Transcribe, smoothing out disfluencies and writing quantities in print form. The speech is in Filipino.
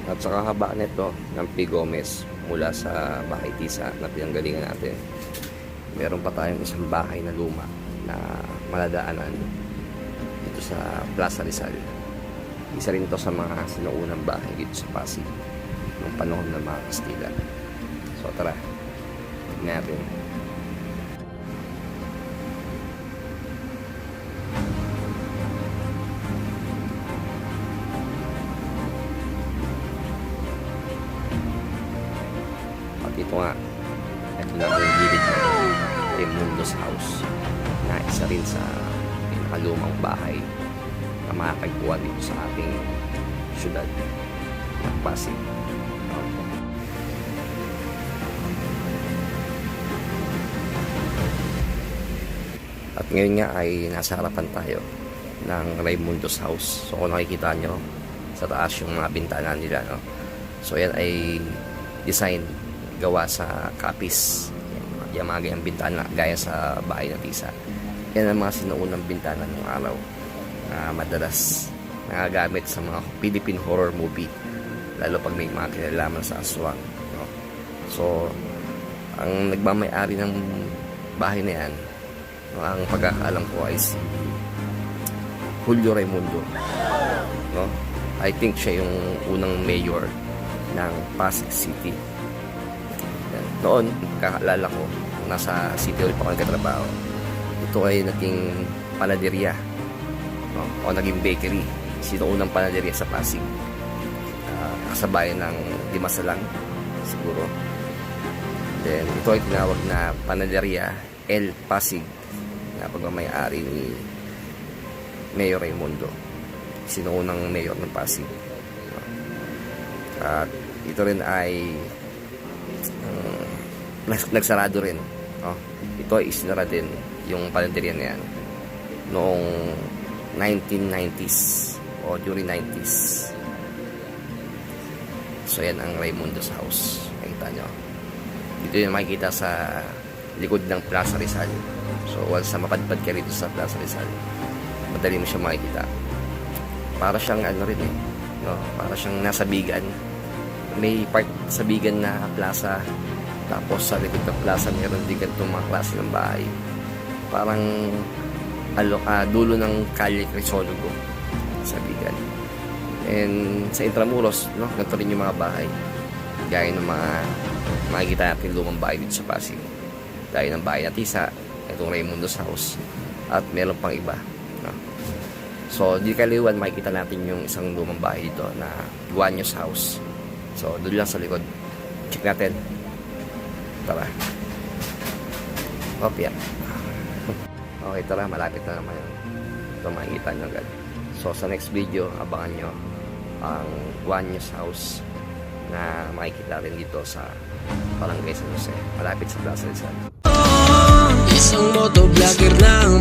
At sa kahaba nito ng P. Gomez mula sa bahay Tisa na pinanggalingan natin, meron pa tayong isang bahay na luma na maladaanan dito sa Plaza Rizal. Isa rin to sa mga sinuunang bahay dito sa Pasig noong panahon ng mga Kastila. So tara, tignan natin. At ito nga, ito na po yung gilid ng Raimundo's house na isa rin sa pinakalumang bahay na makakagpuan dito sa ating syudad ng Pasig. At ngayon nga ay nasa harapan tayo ng Raimundo's house. So kung nakikita nyo sa taas yung mga bintana nila, no? So yan ay design gawa sa kapis. Yung mga ganyang bintana gaya sa bahay na Tisa. Yan ang mga sinuunang bintana ng araw na madalas nagagamit sa mga Philippine horror movie, lalo pag may mga kinalaman sa aswang, no? So ang nagmamay-ari ng bahay na yan, no, ang pagkakaalam ko ay si Julio Raimundo, no? I think siya yung unang mayor ng Pasig City. Noon, kakaalala ko, nasa City Hall pa ako nagkatrabaho. Ito ay naging panaderia, no? O naging bakery. Sino unang panaderia sa Pasig? Kasabayan ng Dimasalang, siguro. Then, ito ay tinawag na Panaderia El Pasig na pagmamayari ni Mayor Raimundo. Sino unang mayor ng Pasig. At ito rin ay nagsarado rin, no? Ito ay isinara din yung panaderia na yan noong 1990s o during 90s. So yan ang Raimundo's house. Nakita nyo, dito yung makikita sa likod ng Plaza Rizal. So once na mapadpad ka rito sa Plaza Rizal, madali mo siya makikita. Para siyang ano rin, no? Para siyang nasa Bigan. May part sa Bigan na plaza, tapos sa likod ng plaza meron din ganitong mga klase ng bahay. Parang dulo ng Kalye Crisologo sa Bigan. And sa Intramuros, no, ganito rin yung mga bahay. Gaya ng mga makikita natin lumang bahay dito sa Pasig. Gaya ng bahay na Tisa, itong Raimundo's house, at meron pang iba, no? So, di kaliwan makikita natin yung isang lumang bahay dito na Guanyo's house. So, doon lang sa likod. Check natin. Tara. Opya. Okay, tara. Malapit na naman yun. Ito makikita nyo agad. So, sa next video, abangan nyo ang Guanyo's house na makikita rin dito sa Barangay San Jose. Malapit sa Plaza Rizal. Isang motovlogger na ang